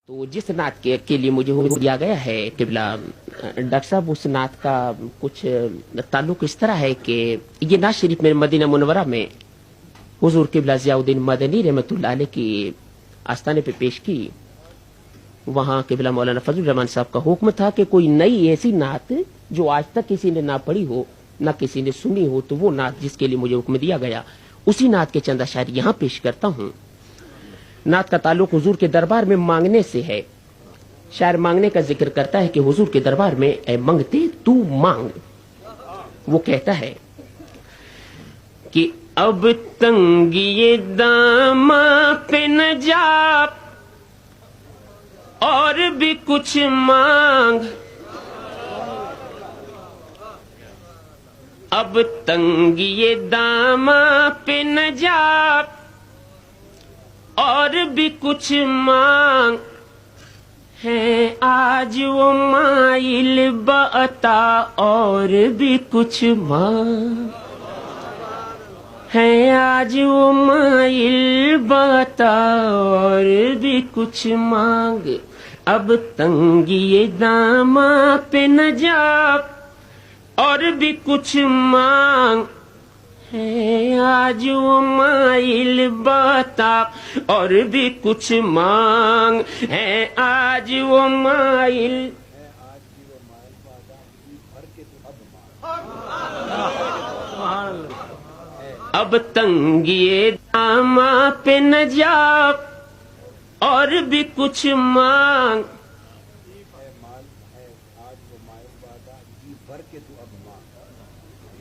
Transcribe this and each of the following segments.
تو جس नात के लिए मुझे हुक्म दिया गया है किबला डॉक्टर साहब, उस नात का कुछ ताल्लुक इस तरह है कि ये नात शरीफ मेरे मदीना मुनव्वरा में हुजूर किबला ज़ियाउद्दीन मदनी रहमतुल्लाह अलैह की आस्थाने पे पेश की। वहाँ किबला मौलाना फजल रहमान साहब का हुक्म था कि कोई नई ऐसी नात जो आज तक किसी ने ना पढ़ी हो ना किसी ने सुनी हो, तो वो नात जिसके लिए मुझे हुक्म दिया गया उसी नात के चंद अशार यहाँ पेश करता हूँ। नात का ताल्लुक हुजूर के दरबार में मांगने से है। शायर मांगने का जिक्र करता है कि हुजूर के दरबार में ऐ मंगते तू मांग। वो कहता है कि अब तंगिए दामा पे न जा और भी कुछ मांग, अब तंगिए दामा पे न जा और भी कुछ मांग है। आज वो माइल बता और भी कुछ मांग है। आज वो माइल बता और भी कुछ मांग, अब तंगिए दामा पे न जा और भी कुछ मांग है। आज वो माइल बता और भी कुछ मांग है। आज वो माइल अब तंगिए दामा पे न जा और भी कुछ मांग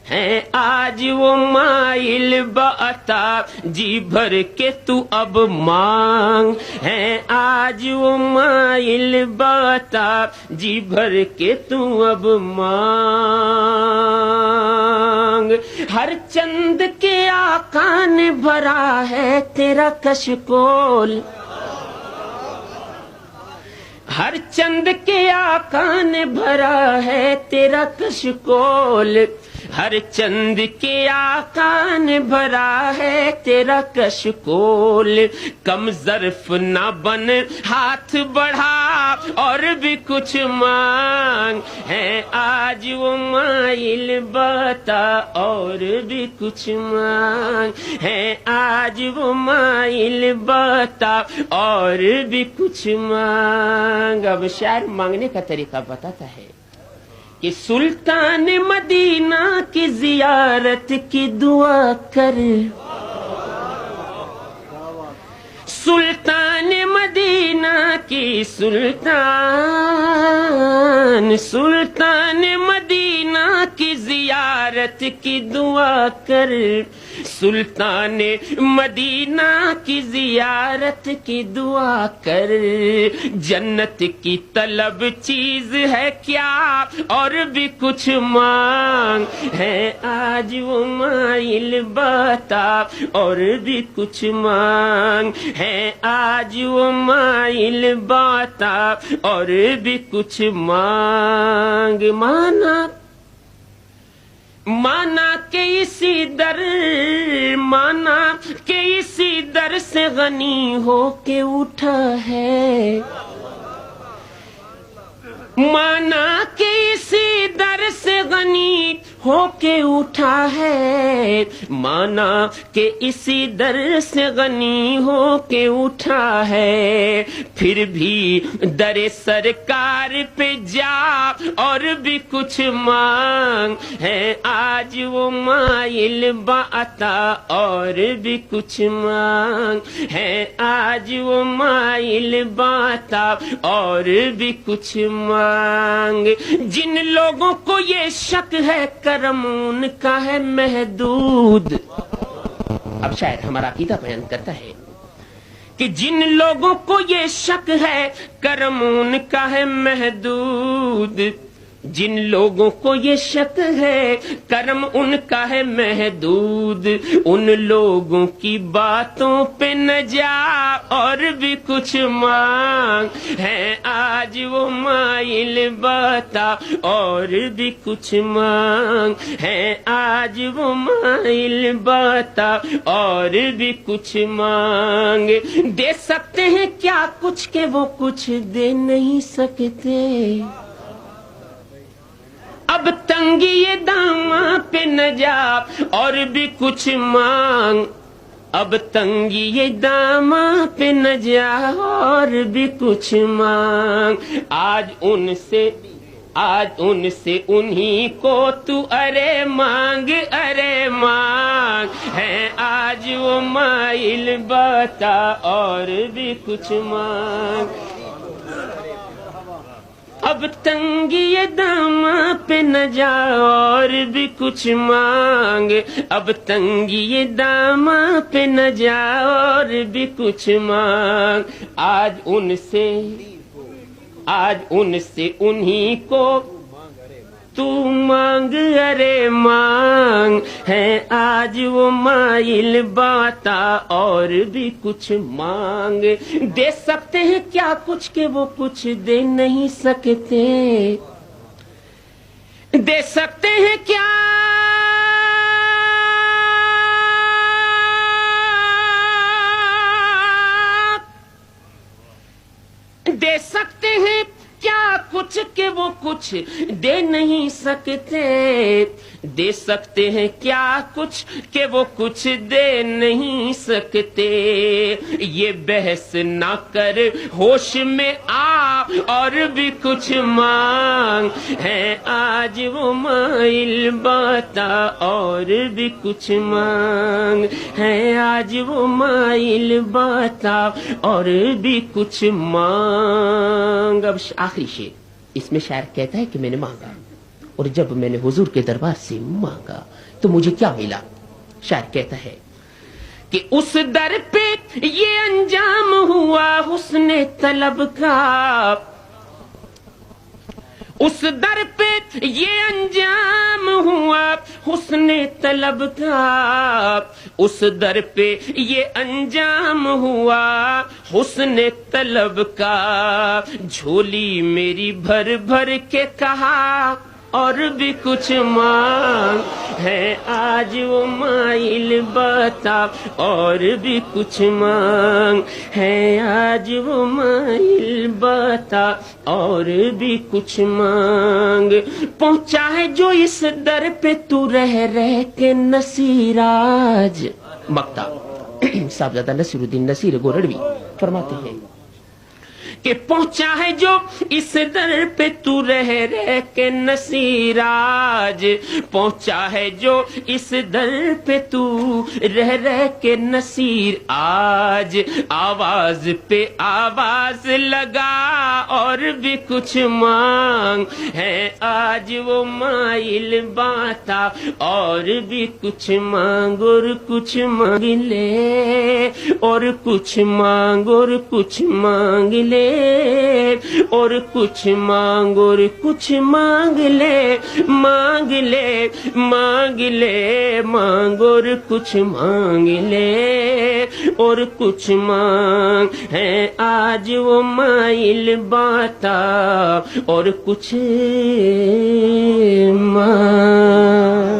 है। आज वो माइल बता जी भर के तू अब मांग है। आज वो माइल बता जी भर के तू अब मांग। हर चंद के आका ने भरा है तेरा कशकोल, हर चंद के आका ने भरा है तेरा कशकोल। हर चंद के आका ने भरा है तेरा कशकोल। कम ज़र्फ ना बन हाथ बढ़ा और भी कुछ मांग है। आज वो माइल बता और भी कुछ मांग है। आज वो माइल बता और भी कुछ मांग। अब शायर मांगने का तरीका बताता है कि सुल्तान मदीना की जियारत की दुआ कर, सुल्तान मदीना की सुल्तान मदीना की जियारत की दुआ कर। सुल्तान मदीना की जियारत की दुआ कर। जन्नत की तलब चीज है क्या और भी कुछ मांग है। आज वो माइल बता और भी कुछ मांग है। आज वो माइल बता और भी कुछ मांग। माना के इसी दर, माना के इसी दर से गनी हो के उठा है। माना के इसी दर से गनी हो के उठा है। माना के इसी दर से गनी हो के उठा है। फिर भी दरे सरकार पे जा और भी कुछ मांग है। आज वो माइल बता और भी कुछ मांग है। आज वो माइल बता और भी कुछ मांग। जिन लोगों को ये शक है करम उनका है महदूद। अब शायर हमारा अकीदा बयान करता है कि जिन लोगों को ये शक है करम उनका है महदूद। جن لوگوں کو یہ شک ہے کرم ان کا ہے محدود، ان لوگوں کی باتوں پہ نہ جا اور بھی کچھ مانگ، ہے آج وہ مائل بتا اور بھی کچھ مانگ، ہے آج وہ مائل بتا اور بھی کچھ مانگ، دے سکتے ہیں کیا کچھ کہ وہ کچھ دے نہیں سکتے، اب تنگی یہ داماں پہ نہ جا اور بھی کچھ مانگ، اب تنگی یہ داماں پہ نہ جا اور بھی کچھ مانگ، آج ان سے انہی کو تو ارے مانگ ہے آج وہ مائل بتا اور بھی کچھ مانگ، اب تنگی داماں پہ نہ جا اور بھی کچھ مانگ، ب تنگی داماں پہ نہ جا اور بھی کچھ مانگ، آج ان سے انہی کو تو مانگ ارے مانگ، ہے آج وہ مائل بتا اور بھی کچھ مانگ، دے سکتے ہیں کیا کچھ کہ وہ کچھ دے نہیں سکتے، دے سکتے ہیں کیا دے سکتے ہیں کیا کچھ کہ وہ کچھ دے نہیں سکتے، دے سکتے ہیں کیا کچھ کہ وہ کچھ دے نہیں سکتے، یہ بحث نہ کر ہوش میں آ اور بھی کچھ مانگ، ہے آج وہ مائل بتا اور بھی کچھ مانگ، ہے آج وہ مائل بتا اور بھی کچھ مانگ۔ اب آخری شعر، اس میں شاعر کہتا ہے کہ میں نے مانگا اور جب میں نے حضور کے دربار سے مانگا تو مجھے کیا ملا۔ شاعر کہتا ہے کہ اس در پہ یہ انجام ہوا حسن طلب کا، اس در پہ یہ انجام ہوا حسن طلب کا، اس در پہ یہ انجام ہوا حسن طلب کا، جھولی میری بھر بھر کے کہا اور بھی کچھ مانگ، ہے آج وہ مائل بتا اور بھی کچھ مانگ، ہے آج وہ مائل بتا اور بھی کچھ مانگ، پہنچا ہے جو اس در پہ تو رہ رہ کے نصیراج۔ مقطع صاحبزادہ نصیر الدین نصیر گورڑوی فرماتے ہیں کہ پہنچا ہے جو اس در پہ تو رہ رہ کے نصیراج، پہنچا ہے جو اس در پہ تو رہ رہ کے نصیر، آج آواز پہ آواز لگا اور بھی کچھ مانگ، ہے آج وہ مائل باتا اور بھی کچھ مانگ، اور کچھ مانگ لے اور کچھ مانگ اور کچھ مانگ لے اور کچھ مانگ اور کچھ مانگ لے، مانگ لے مانگ لے مانگ اور کچھ مانگ لے اور کچھ مانگ، ہے آج وہ مائل باتا اور کچھ مانگ۔